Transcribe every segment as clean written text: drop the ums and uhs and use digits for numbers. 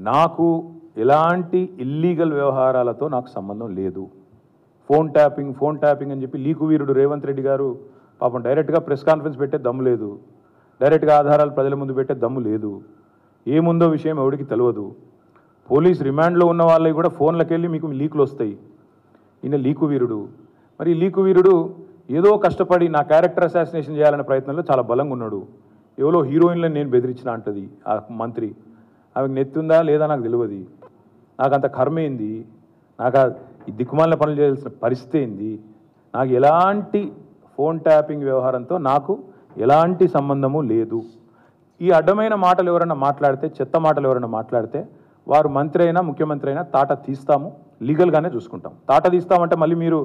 నాకు ఎలాంటి ఇల్లీగల్ వ్యవహారాలతో నాకు సంబంధం లేదు. ఫోన్ ట్యాపింగ్ అని చెప్పి లీకు వీరుడు రేవంత్ రెడ్డి గారు పాపం డైరెక్ట్గా ప్రెస్ కాన్ఫరెన్స్ పెట్టే దమ్ము లేదు, డైరెక్ట్గా ఆధారాలు ప్రజల ముందు పెట్టే దమ్ము లేదు, ఏముందో విషయం ఎవరికి తెలియదు. పోలీస్ రిమాండ్లో ఉన్న వాళ్ళకి కూడా ఫోన్లకు వెళ్ళి మీకు లీకులు వస్తాయి. ఈయన లీకు వీరుడు. మరి లీకు వీరుడు ఏదో కష్టపడి నా క్యారెక్టర్ అసాసినేషన్ చేయాలనే ప్రయత్నంలో చాలా బలంగా ఉన్నాడు. ఎవరో హీరోయిన్లను నేను బెదిరించిన అంటది ఆ మంత్రి. ఆమెకు నెత్తుందా లేదా నాకు తెలియదు. నాకు అంత కర్మ ఏంది, నాకు ఈ దిక్కుమాలిన పనులు చేయాల్సిన పరిస్థితి ఏంది, నాకు ఎలాంటి ఫోన్ ట్యాపింగ్ వ్యవహారంతో నాకు ఎలాంటి సంబంధము లేదు. ఈ అడ్డమైన మాటలు ఎవరైనా మాట్లాడితే, చెత్త మాటలు ఎవరైనా మాట్లాడితే వారు మంత్రి అయినా ముఖ్యమంత్రి అయినా తాట తీస్తాము, లీగల్గానే చూసుకుంటాం. తాట తీస్తామంటే మళ్ళీ మీరు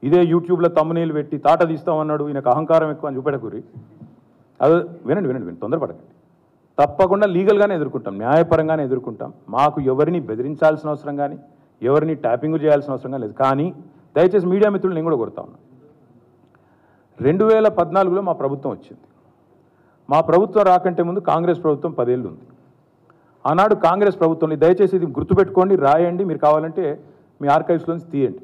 ఇదే యూట్యూబ్లో తమ్మునీళ్ళు పెట్టి తాట తీస్తామన్నాడు ఈయనకు అహంకారం ఎక్కువ అని చూపెడకూరి. అది వినండి, తొందరపడకండి. తప్పకుండా లీగల్గానే ఎదుర్కొంటాం, న్యాయపరంగానే ఎదుర్కొంటాం. మాకు ఎవరిని బెదిరించాల్సిన అవసరం కానీ ఎవరిని ట్యాపింగ్ చేయాల్సిన అవసరం కానీ లేదు. కానీ దయచేసి మీడియా మిత్రులు నేను కూడా కొడతా ఉన్నా. 2014లో మా ప్రభుత్వం వచ్చింది. మా ప్రభుత్వం రాకంటే ముందు కాంగ్రెస్ ప్రభుత్వం 10 ఏళ్ళు ఉంది. ఆనాడు కాంగ్రెస్ ప్రభుత్వంలో దయచేసి ఇది గుర్తుపెట్టుకోండి, రాయండి, మీరు కావాలంటే మీ ఆర్కైవ్స్లోంచి తీయండి.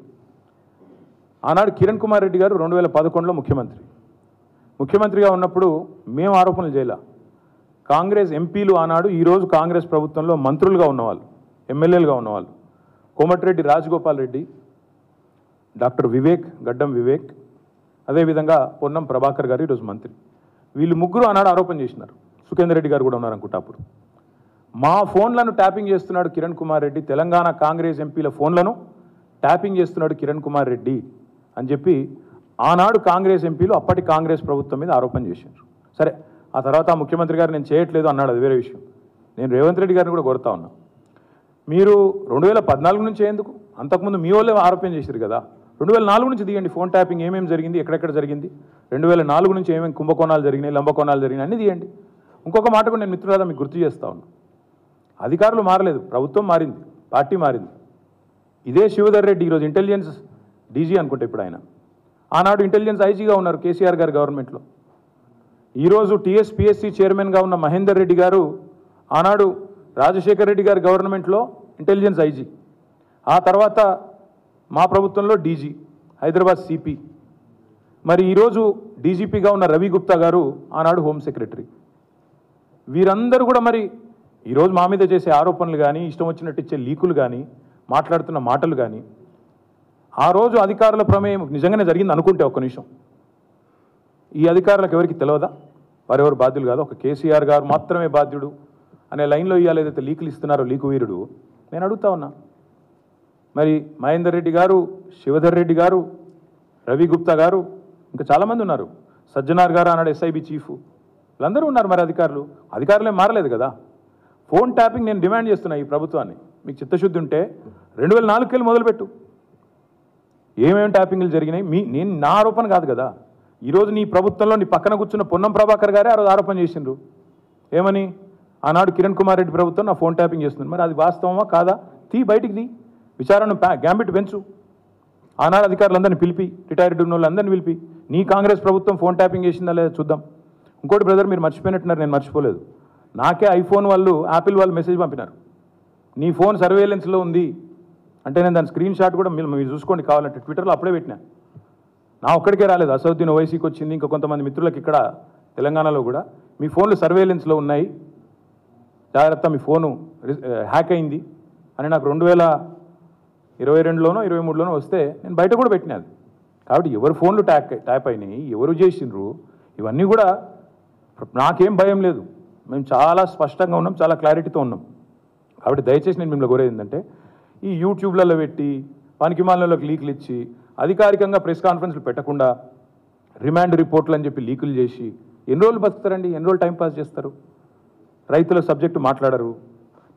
ఆనాడు కిరణ్ కుమార్ రెడ్డి గారు 2011లో ముఖ్యమంత్రిగా ఉన్నప్పుడు మేము ఆరోపణలు చేయాల. కాంగ్రెస్ ఎంపీలు ఆనాడు ఈరోజు కాంగ్రెస్ ప్రభుత్వంలో మంత్రులుగా ఉన్నవాళ్ళు, ఎమ్మెల్యేలుగా ఉన్నవాళ్ళు కోమటిరెడ్డి రాజగోపాల్ రెడ్డి, డాక్టర్ గడ్డం వివేక్, అదేవిధంగా పొన్నం ప్రభాకర్ గారు ఈరోజు మంత్రి. వీళ్ళు ముగ్గురు ఆనాడు ఆరోపణ చేసినారు. సుఖేందర్ రెడ్డి గారు కూడా ఉన్నారనుకుంటా. అప్పుడు మా ఫోన్లను ట్యాపింగ్ చేస్తున్నాడు కిరణ్ కుమార్ రెడ్డి, తెలంగాణ కాంగ్రెస్ ఎంపీల ఫోన్లను ట్యాపింగ్ చేస్తున్నాడు కిరణ్ కుమార్ రెడ్డి అని చెప్పి ఆనాడు కాంగ్రెస్ ఎంపీలు అప్పటి కాంగ్రెస్ ప్రభుత్వం మీద ఆరోపణ చేశారు. సరే, ఆ తర్వాత ముఖ్యమంత్రి గారు నేను చేయట్లేదు అన్నాడు, అది వేరే విషయం. నేను రేవంత్ రెడ్డి గారిని కూడా కోరుతా ఉన్నా, మీరు 2014 నుంచి ఎందుకు, అంతకుముందు మీ వాళ్ళే ఆరోపణ చేశారు కదా, 2004 నుంచి తీయండి. ఫోన్ ట్యాపింగ్ ఏమేమి జరిగింది, ఎక్కడెక్కడ జరిగింది, 2004 నుంచి ఏమేమి కుంభకోణాలు జరిగినాయి, లంబకోణాలు జరిగినాయి అన్నీ తీయండి. ఇంకొక మాట కూడా నేను మిత్రులారా మీకు గుర్తు చేస్తా ఉన్నా, అధికారులు మారలేదు, ప్రభుత్వం మారింది, పార్టీ మారింది. ఇదే శివధర్ రెడ్డి ఈరోజు ఇంటెలిజెన్స్ డీజీ అనుకుంటే ఇప్పుడు ఆయన, ఆనాడు ఇంటెలిజెన్స్ ఐజీగా ఉన్నారు కేసీఆర్ గారి గవర్నమెంట్లో. ఈరోజు టీఎస్పీఎస్సీ చైర్మన్గా ఉన్న మహేందర్ రెడ్డి గారు ఆనాడు రాజశేఖర్ రెడ్డి గారి గవర్నమెంట్లో ఇంటెలిజెన్స్ ఐజీ, ఆ తర్వాత మా ప్రభుత్వంలో డీజీ, హైదరాబాద్ సిపి. మరి ఈరోజు డీజీపీగా ఉన్న రవి గుప్తా గారు ఆనాడు హోమ్ సెక్రటరీ. వీరందరూ కూడా మరి ఈరోజు మా మీద చేసే ఆరోపణలు కానీ, ఇష్టం వచ్చినట్టు ఇచ్చే లీకులు కానీ, మాట్లాడుతున్న మాటలు కానీ, ఆ రోజు అధికారుల ప్రమేయం నిజంగానే జరిగింది అనుకుంటే ఒక్క నిమిషం, ఈ అధికారులకు ఎవరికి తెలియదా, వారెవరు బాధ్యులు కాదు, ఒక కేసీఆర్ గారు మాత్రమే బాధ్యుడు అనే లైన్లో ఇవాళ ఏదైతే లీకులు ఇస్తున్నారో లీకు వీరుడు, నేను అడుగుతా ఉన్నా. మరి మహేందర్ రెడ్డి గారు, శివధర్ రెడ్డి గారు, రవి గుప్తా గారు, ఇంకా చాలామంది ఉన్నారు, సజ్జనార్ గారు ఆనాడు ఎస్ఐబి చీఫ్, వీళ్ళందరూ ఉన్నారు. మరి అధికారులేం మారలేదు కదా. ఫోన్ ట్యాపింగ్ నేను డిమాండ్ చేస్తున్నా ఈ ప్రభుత్వాన్ని, మీకు చిత్తశుద్ధి ఉంటే 2004 వెళ్ళి మొదలుపెట్టు, ఏమేమి ట్యాపింగ్లు జరిగినాయి. నేను నా ఆరోపణ కాదు కదా. ఈరోజు నీ ప్రభుత్వంలో నీ పక్కన కూర్చున్న పొన్నం ప్రభాకర్ గారే ఆ రోజు ఆరోపణ చేసిండ్రు. ఏమని, ఆనాడు కిరణ్ కుమార్ రెడ్డి ప్రభుత్వం నా ఫోన్ ట్యాపింగ్ చేస్తుంది. మరి అది వాస్తవమా కాదా, బయటికి తీ, విచారణను గ్యాంబిట్ పెంచు. ఆనాడు అధికారులందరినీ పిలిపి, రిటైర్డ్ ఉన్న వాళ్ళందరినీ పిలిపి, నీ కాంగ్రెస్ ప్రభుత్వం ఫోన్ ట్యాపింగ్ చేసిందా లేదా చూద్దాం. ఇంకోటి బ్రదర్, మీరు మర్చిపోయినట్టున్నారు, నేను మర్చిపోలేదు. నాకే ఐఫోన్ వాళ్ళు, యాపిల్ వాళ్ళు మెసేజ్ పంపినారు, నీ ఫోన్ సర్వేలెన్స్లో ఉంది అంటే. నేను దాని స్క్రీన్ షాట్ కూడా మీరు చూసుకోండి కావాలంటే, ట్విట్టర్లో అప్పుడే పెట్టినా. నా ఒక్కడికే రాలేదు, అసౌద్దీన్ ఓవైసీకి వచ్చింది, ఇంకా కొంతమంది మిత్రులకు ఇక్కడ తెలంగాణలో కూడా, మీ ఫోన్లు సర్వేలెన్స్లో ఉన్నాయి, జాగ్రత్త, మీ ఫోను హ్యాక్ అయింది అని నాకు 2022లోనో 2023లోనో వస్తే నేను బయట కూడా పెట్టినది. కాబట్టి ఎవరు ఫోన్లు ట్యాప్ అయినాయి, ఎవరు చేసిండ్రు, ఇవన్నీ కూడా నాకేం భయం లేదు. మేము చాలా స్పష్టంగా ఉన్నాం, చాలా క్లారిటీతో ఉన్నాం. కాబట్టి దయచేసి నేను మిమ్మల్ని కోరేది ఏంటంటే, ఈ యూట్యూబ్లలో పెట్టి పనికిమాలినలోకి లీకులు ఇచ్చి అధికారికంగా ప్రెస్ కాన్ఫరెన్స్లు పెట్టకుండా రిమాండ్ రిపోర్ట్లు అని చెప్పి లీకులు చేసి ఎన్ని రోజులు బతుకుతారండి, ఎన్ని రోజులు టైంపాస్ చేస్తారు. రైతుల సబ్జెక్టు మాట్లాడరు.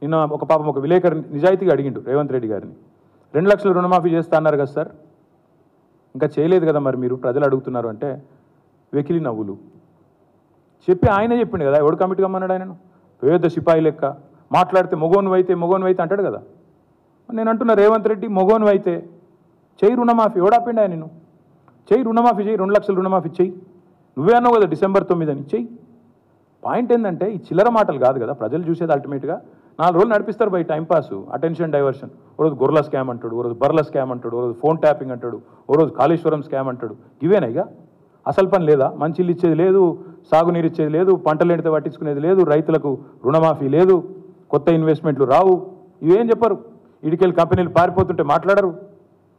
నిన్న ఒక పాపం ఒక విలేకరు నిజాయితీగా అడిగిండు రేవంత్ రెడ్డి గారిని, 2 లక్షల రుణమాఫీ చేస్తా అన్నారు కదా సార్, ఇంకా చేయలేదు కదా మరి మీరు, ప్రజలు అడుగుతున్నారు అంటే వెకిలి నవ్వులు చెప్పి ఆయనే చెప్పిండు కదా, ఎవడు కమిటీ కమ్మన్నాడు ఆయనను, పేద సిపాయి లెక్క మాట్లాడితే మొగోను అయితే అంటాడు కదా. నేను అంటున్నా, రేవంత్ రెడ్డి మొగోను అయితే చెయ్యి రుణమాఫీ, ఎవడాపిండి ఆయన నిన్ను, చెయ్యి రుణమాఫీ, చెయ్యి 2 లక్షల రుణమాఫీ చెయ్యి, నువ్వే అన్నావు కదా December 9 అని చెయ్యి. పాయింట్ ఏంటంటే ఈ చిల్లర మాటలు కాదు కదా ప్రజలు చూసేది. అల్టిమేట్గా 4 రోజులు నడిపిస్తారు బై టైంపాస్, అటెన్షన్ డైవర్షన్. ఓ రోజు గొర్రెల స్కామ్ అంటాడు, ఓ రోజు బర్రెల స్కామ్ అంటాడు, ఓ రోజు ఫోన్ ట్యాపింగ్ అంటాడు, ఓ రోజు కాళేశ్వరం స్కామ్ అంటాడు. ఇవేనా ఇక? అసలు పని లేదా? మంచి ఇల్లు ఇచ్చేది లేదు, సాగునీరు ఇచ్చేది లేదు, పంటలు ఎండితే పట్టించుకునేది లేదు, రైతులకు రుణమాఫీ లేదు, కొత్త ఇన్వెస్ట్మెంట్లు రావు. ఇవేం చెప్పరు. ఇడికెళ్ళి కంపెనీలు పారిపోతుంటే మాట్లాడరు.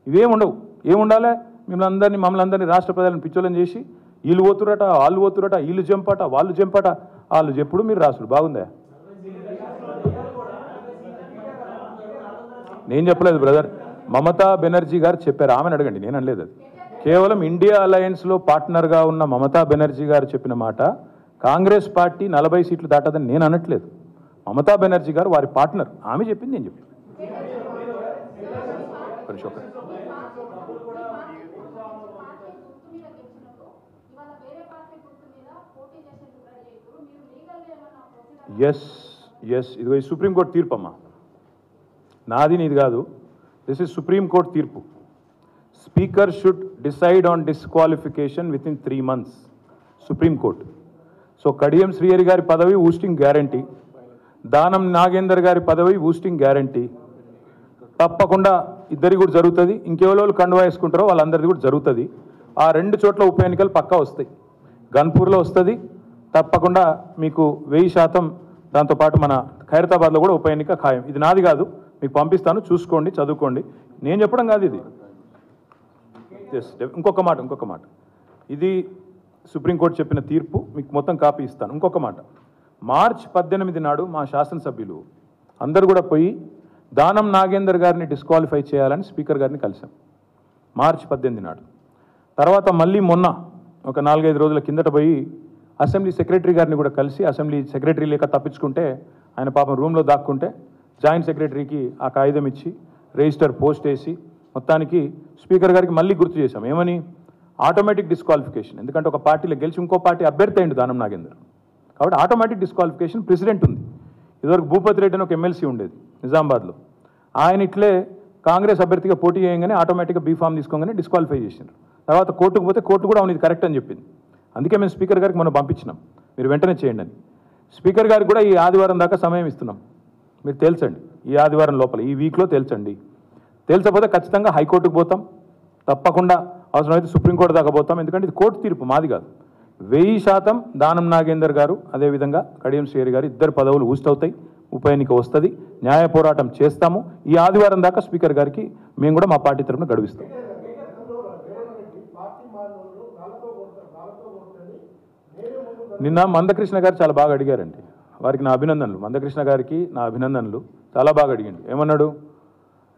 ఇవేం ఉండవు. ఏముండాలి? మమ్మల్ని అందరినీ రాష్ట్ర ప్రజలను పిచ్చోళ్ళని చేసి వీళ్ళు పోతురట, వాళ్ళు పోతురట, వీళ్ళు జంపట, వాళ్ళు జంపట, వాళ్ళు చెప్పుడు మీరు రాసుడు. బాగుందా? నేను చెప్పలేదు బ్రదర్, మమతా బెనర్జీ గారు చెప్పారు. ఆమెను అడగండి, నేను అనలేదు. అది కేవలం ఇండియా అలయన్స్లో పార్ట్నర్గా ఉన్న మమతా బెనర్జీ గారు చెప్పిన మాట. కాంగ్రెస్ పార్టీ 40 సీట్లు దాటదని నేను అనట్లేదు. మమతా బెనర్జీ గారు వారి పార్ట్నర్, ఆమె చెప్పింది నేను చెప్పింది. ఎస్ ఇదిగో ఈ సుప్రీంకోర్టు తీర్పు అమ్మా, నాది నీది కాదు. దిస్ ఇస్ సుప్రీంకోర్టు తీర్పు. Speaker should decide on disqualification with in 3 months. Supreme court. So Kadiyam Srihari గారి పదవి ఊస్టింగ్ గ్యారంటీ, దానం నాగేందర్ గారి పదవి ఊస్టింగ్ గ్యారంటీ. తప్పకుండా ఇద్దరి కూడా జరుగుతుంది. ఇంకెవరో కండువా వేసుకుంటారో వాళ్ళందరిది కూడా జరుగుతుంది. ఆ 2 చోట్ల ఉప ఎన్నికలు పక్కా వస్తాయి. గన్పూర్లో వస్తుంది తప్పకుండా మీకు 1000%. దాంతోపాటు మన ఖైరతాబాద్లో కూడా ఉప ఎన్నిక ఖాయం. ఇది నాది కాదు, మీకు పంపిస్తాను, చూసుకోండి, చదువుకోండి. నేను చెప్పడం కాదు ఇది. ఇంకొక మాట, ఇది సుప్రీంకోర్టు చెప్పిన తీర్పు, మీకు మొత్తం కాపీ ఇస్తాను. ఇంకొక మాట, మార్చి 18 నాడు మా శాసనసభ్యులు అందరూ కూడా పోయి దానం నాగేందర్ గారిని డిస్క్వాలిఫై చేయాలని స్పీకర్ గారిని కలిసాం. మార్చి 18 నాడు. తర్వాత మళ్ళీ మొన్న ఒక 4-5 రోజుల కిందట పోయి అసెంబ్లీ సెక్రటరీ గారిని కూడా కలిసి, అసెంబ్లీ సెక్రటరీ లేక తప్పించుకుంటే ఆయన పాపం రూమ్లో దాక్కుంటే జాయింట్ సెక్రటరీకి ఆ కాగితం ఇచ్చి రిజిస్టర్ పోస్ట్ వేసి మొత్తానికి స్పీకర్ గారికి మళ్ళీ గుర్తు చేశాం. ఏమని? Automatic disqualification. ఎందుకంటే ఒక పార్టీలో గెలిచి ఇంకో పార్టీ అభ్యర్థి అయింది దానం నాగేందర్, కాబట్టి ఆటోమేటిక్ డిస్క్వాలిఫికేషన్ ప్రెసిడెంట్ ఉంది. ఇదివరకు భూపతి రెడ్డి అని ఒక ఎమ్మెల్సీ ఉండేది నిజామాబాద్లో, ఆయన ఇట్లే కాంగ్రెస్ అభ్యర్థిగా పోటీ చేయగానే ఆటోమేటిక్గా బీఫామ్ తీసుకోగానే డిస్క్వాలిఫై చేసినారు. తర్వాత కోర్టుకు పోతే కోర్టు కూడా అవును ఇది కరెక్ట్ అని చెప్పింది. అందుకే మేము స్పీకర్ గారికి మనం పంపించినాం, మీరు వెంటనే చేయండి అని. స్పీకర్ గారికి కూడా ఈ ఆదివారం దాకా సమయం ఇస్తున్నాం, మీరు తేల్చండి. ఈ ఆదివారం లోపల, ఈ వీక్లో తేల్చండి. తేల్చకపోతే ఖచ్చితంగా హైకోర్టుకు పోతాం, తప్పకుండా అవసరమైతే సుప్రీంకోర్టు దాకా పోతాం. ఎందుకంటే ఇది కోర్టు తీర్పు, మాది కాదు. 1000% దానం నాగేందర్ గారు, అదేవిధంగా కడియం శ్రీహరి గారు ఇద్దరు పదవులు ఊస్తవుతాయి. ఉప ఎన్నిక వస్తుంది, న్యాయ పోరాటం చేస్తాము. ఈ ఆదివారం దాకా స్పీకర్ గారికి మేము కూడా మా పార్టీ తరఫున గడువిస్తాం. నిన్న మందకృష్ణ గారు చాలా బాగా అడిగారండి, వారికి నా అభినందనలు. మందకృష్ణ గారికి నా అభినందనలు. చాలా బాగా అడిగింది. ఏమన్నాడు?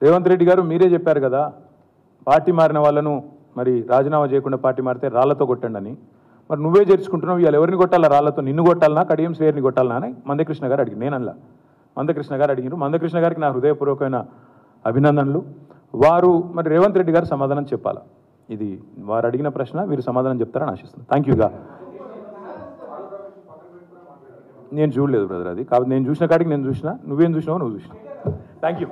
రేవంత్ రెడ్డి గారు మీరే చెప్పారు కదా, పార్టీ మారిన వాళ్ళను మరి రాజీనామా చేయకుండా పార్టీ మారితే రాళ్లతో కొట్టండి అని. మరి నువ్వే చేర్చుకుంటున్నావు, ఇవాళ ఎవరిని కొట్టాలా? రాళ్లతో నిన్ను కొట్టాలనా, కడియం శ్రీహరిని కొట్టాలనా అని మందకృష్ణ గారు అడిగి, నేనల్లా మందకృష్ణ గారు అడిగినారు. మందకృష్ణ గారికి నా హృదయపూర్వకమైన అభినందనలు. వారు మరి రేవంత్ రెడ్డి గారు సమాధానం చెప్పాలా, ఇది వారు అడిగిన ప్రశ్న, మీరు సమాధానం చెప్తారని ఆశిస్తున్నాను. థ్యాంక్ యూగా. నేను చూడలేదు బ్రదర్ అది, కాబట్టి నేను చూసిన కాడికి నేను చూసిన, నువ్వేం చూసినావో నువ్వు చూసినావు. Thank you.